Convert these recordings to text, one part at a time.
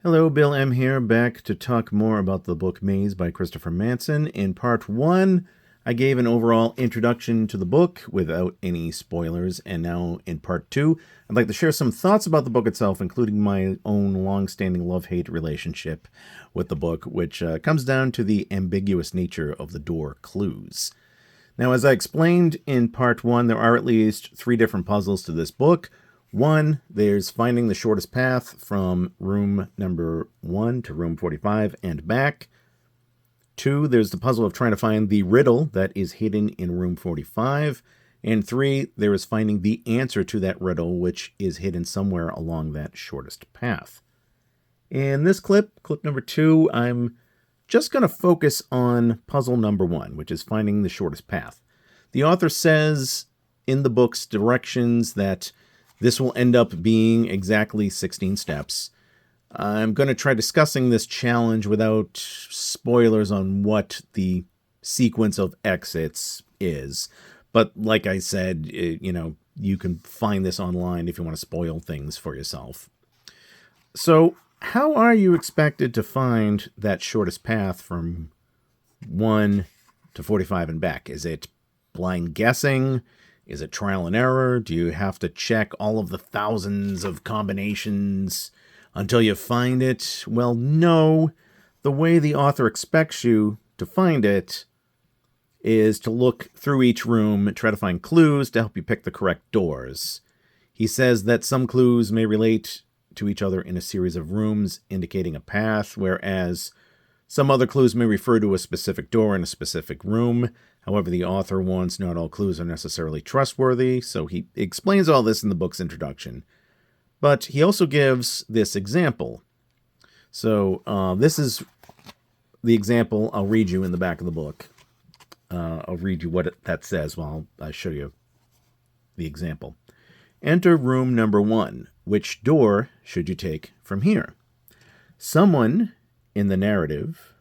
Hello, Bill M. here, back to talk more about the book Maze by Christopher Manson. In part 1, I gave an overall introduction to the book without any spoilers, and now in part 2, I'd like to share some thoughts about the book itself, including my own long-standing love-hate relationship with the book, which comes down to the ambiguous nature of the door clues. Now, as I explained in part 1, there are at least 3 different puzzles to this book. 1, there's finding the shortest path from room number 1 to room 45 and back. 2, there's the puzzle of trying to find the riddle that is hidden in room 45. And 3, there is finding the answer to that riddle, which is hidden somewhere along that shortest path. In this clip number 2, I'm just going to focus on puzzle number 1, which is finding the shortest path. The author says in the book's directions that this will end up being exactly 16 steps. I'm going to try discussing this challenge without spoilers on what the sequence of exits is. But like I said, you can find this online if you want to spoil things for yourself. So, how are you expected to find that shortest path from 1 to 45 and back? Is it blind guessing? Is it trial and error? Do you have to check all of the thousands of combinations until you find it? Well, no. The way the author expects you to find it is to look through each room, try to find clues to help you pick the correct doors. He says that some clues may relate to each other in a series of rooms, indicating a path, whereas some other clues may refer to a specific door in a specific room. However, the author wants not all clues are necessarily trustworthy, so he explains all this in the book's introduction. But he also gives this example. So this is the example I'll read you in the back of the book. I'll read you what that says while I show you the example. Enter room number 1. Which door should you take from here? Someone in the narrative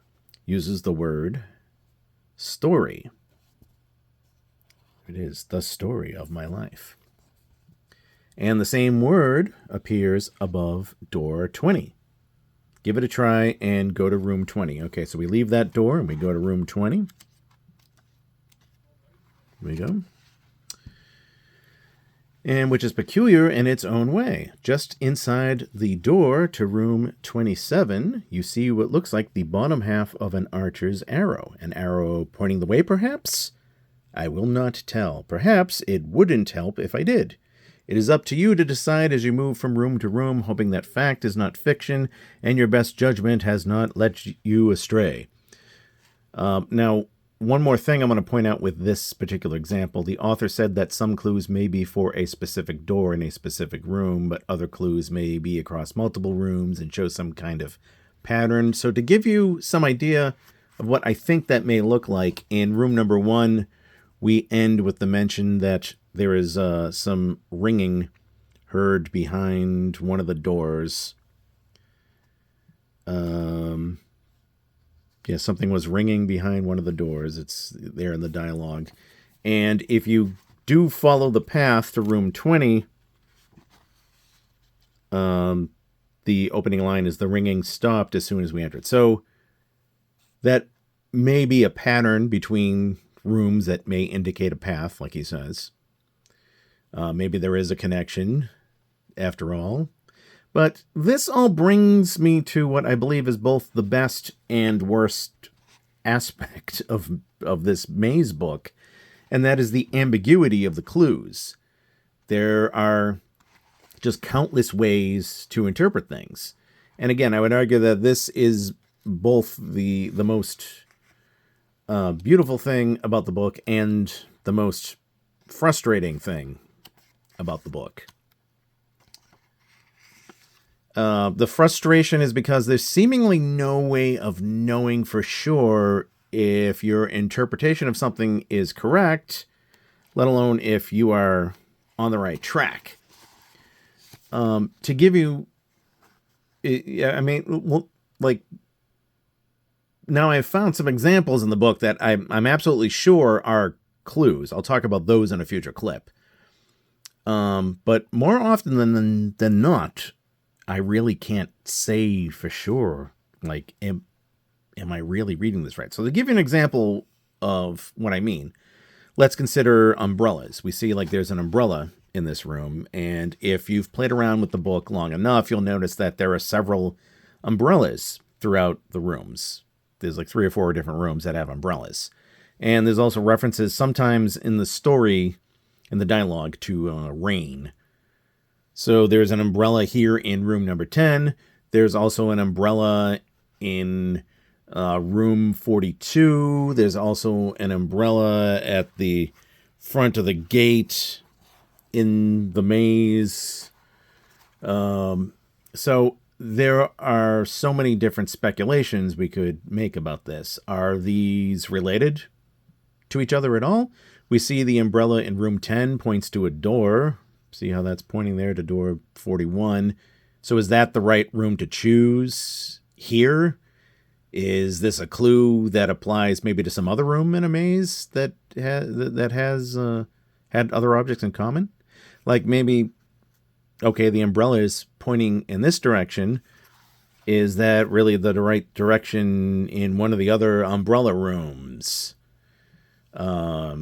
uses the word story. It is the story of my life. And the same word appears above door 20. Give it a try and go to room 20. Okay, so we leave that door and we go to room 20. Here we go. And which is peculiar in its own way. Just inside the door to room 27, you see what looks like the bottom half of an archer's arrow. An arrow pointing the way, perhaps? I will not tell. Perhaps it wouldn't help if I did. It is up to you to decide as you move from room to room, hoping that fact is not fiction, and your best judgment has not led you astray. Now, one more thing I'm going to point out with this particular example. The author said that some clues may be for a specific door in a specific room, but other clues may be across multiple rooms and show some kind of pattern. So to give you some idea of what I think that may look like, in room number 1, we end with the mention that there is some ringing heard behind one of the doors. Yeah, something was ringing behind one of the doors. It's there in the dialogue. And if you do follow the path to room 20, the opening line is the ringing stopped as soon as we entered. So that may be a pattern between rooms that may indicate a path, like he says. Maybe there is a connection after all. But this all brings me to what I believe is both the best and worst aspect of this Maze book, and that is the ambiguity of the clues. There are just countless ways to interpret things. And again, I would argue that this is both the most beautiful thing about the book and the most frustrating thing about the book. The frustration is because there's seemingly no way of knowing for sure if your interpretation of something is correct, let alone if you are on the right track. To give you, now I've found some examples in the book that I'm absolutely sure are clues. I'll talk about those in a future clip. But more often than not, I really can't say for sure, like, am I really reading this right? So to give you an example of what I mean, let's consider umbrellas. We see like there's an umbrella in this room, and if you've played around with the book long enough, you'll notice that there are several umbrellas throughout the rooms. There's like 3 or 4 different rooms that have umbrellas. And there's also references sometimes in the story, in the dialogue, to rain. So there's an umbrella here in room number 10. There's also an umbrella in room 42. There's also an umbrella at the front of the gate in the maze. So there are so many different speculations we could make about this. Are these related to each other at all? We see the umbrella in room 10 points to a door. See how that's pointing there to door 41. So is that the right room to choose here? Is this a clue that applies maybe to some other room in a maze that has had other objects in common? Like maybe, okay, the umbrella is pointing in this direction. Is that really the right direction in one of the other umbrella rooms? Or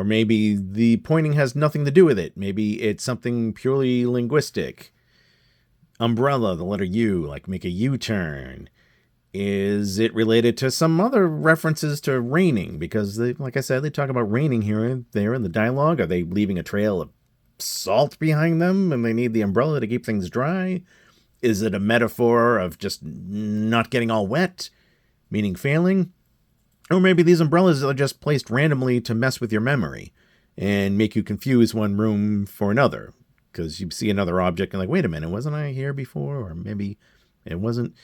maybe the pointing has nothing to do with it. Maybe it's something purely linguistic. Umbrella, the letter U, like make a U-turn. Is it related to some other references to raining? Because, like I said, they talk about raining here and there in the dialogue. Are they leaving a trail of salt behind them and they need the umbrella to keep things dry? Is it a metaphor of just not getting all wet, meaning failing? Or maybe these umbrellas are just placed randomly to mess with your memory and make you confuse one room for another. Because you see another object and like, wait a minute, wasn't I here before? Or maybe it wasn't.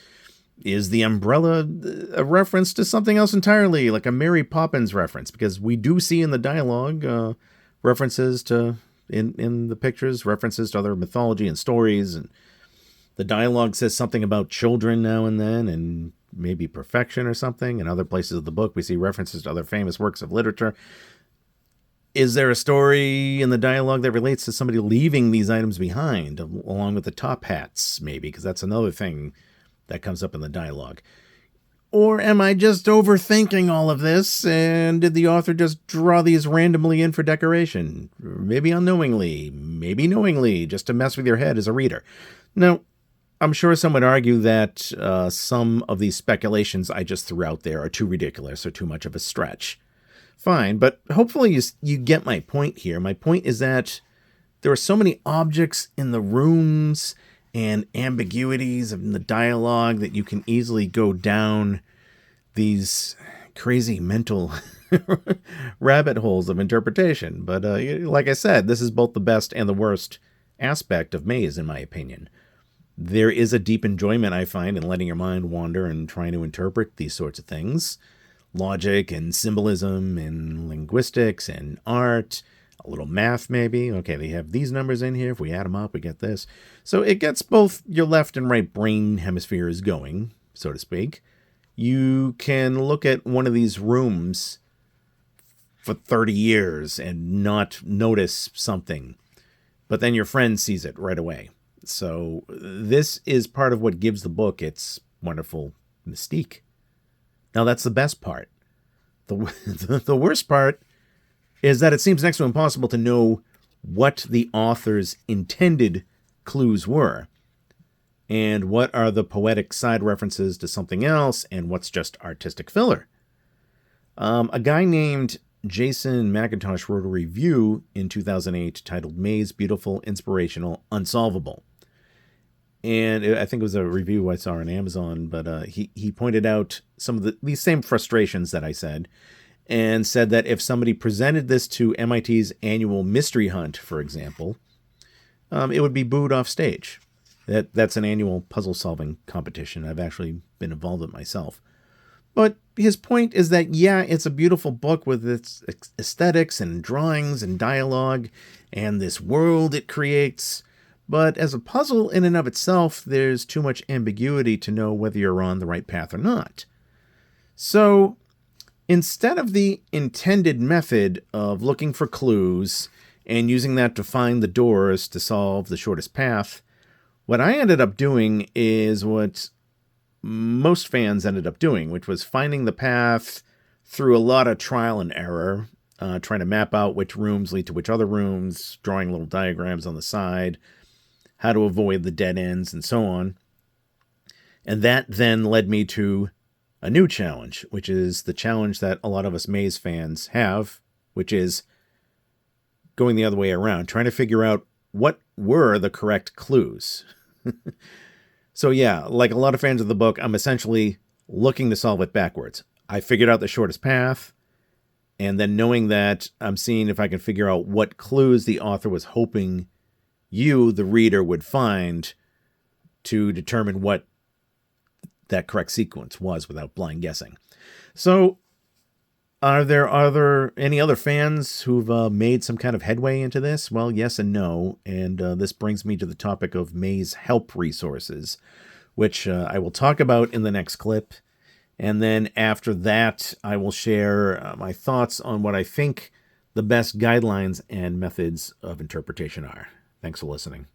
Is the umbrella a reference to something else entirely, like a Mary Poppins reference? Because we do see in the dialogue references to, in the pictures, references to other mythology and stories. And the dialogue says something about children now and then, and maybe perfection or something. In other places of the book, we see references to other famous works of literature. Is there a story in the dialogue that relates to somebody leaving these items behind, along with the top hats, maybe? Because that's another thing that comes up in the dialogue. Or am I just overthinking all of this, and did the author just draw these randomly in for decoration? Maybe unknowingly, maybe knowingly, just to mess with your head as a reader. Now, I'm sure some would argue that some of these speculations I just threw out there are too ridiculous or too much of a stretch. Fine, but hopefully you get my point here. My point is that there are so many objects in the rooms and ambiguities in the dialogue that you can easily go down these crazy mental rabbit holes of interpretation. But like I said, this is both the best and the worst aspect of Maze, in my opinion. There is a deep enjoyment, I find, in letting your mind wander and trying to interpret these sorts of things. Logic and symbolism and linguistics and art, a little math maybe. Okay, they have these numbers in here. If we add them up, we get this. So it gets both your left and right brain hemispheres going, so to speak. You can look at one of these rooms for 30 years and not notice something, but then your friend sees it right away. So this is part of what gives the book its wonderful mystique. Now, that's the best part. The worst part is that it seems next to impossible to know what the author's intended clues were, and what are the poetic side references to something else, and what's just artistic filler. A guy named Jason McIntosh wrote a review in 2008 titled Maze, Beautiful, Inspirational, Unsolvable. And I think it was a review I saw on Amazon, but he pointed out some of these same frustrations that I said, and said that if somebody presented this to MIT's annual mystery hunt, for example, it would be booed off stage. That's an annual puzzle-solving competition. I've actually been involved with it myself. But his point is that, yeah, it's a beautiful book with its aesthetics and drawings and dialogue and this world it creates. But as a puzzle in and of itself, there's too much ambiguity to know whether you're on the right path or not. So instead of the intended method of looking for clues and using that to find the doors to solve the shortest path. What I ended up doing is what most fans ended up doing, which was finding the path through a lot of trial and error, trying to map out which rooms lead to which other rooms, drawing little diagrams on the side, how to avoid the dead ends, and so on. And that then led me to a new challenge, which is the challenge that a lot of us Maze fans have, which is going the other way around, trying to figure out what were the correct clues. So yeah, like a lot of fans of the book, I'm essentially looking to solve it backwards. I figured out the shortest path, and then knowing that, I'm seeing if I can figure out what clues the author was hoping you, the reader, would find to determine what that correct sequence was without blind guessing. So, are there any other fans who've made some kind of headway into this? Well, yes and no, and this brings me to the topic of Maze help resources, which I will talk about in the next clip. And then after that, I will share my thoughts on what I think the best guidelines and methods of interpretation are. Thanks for listening.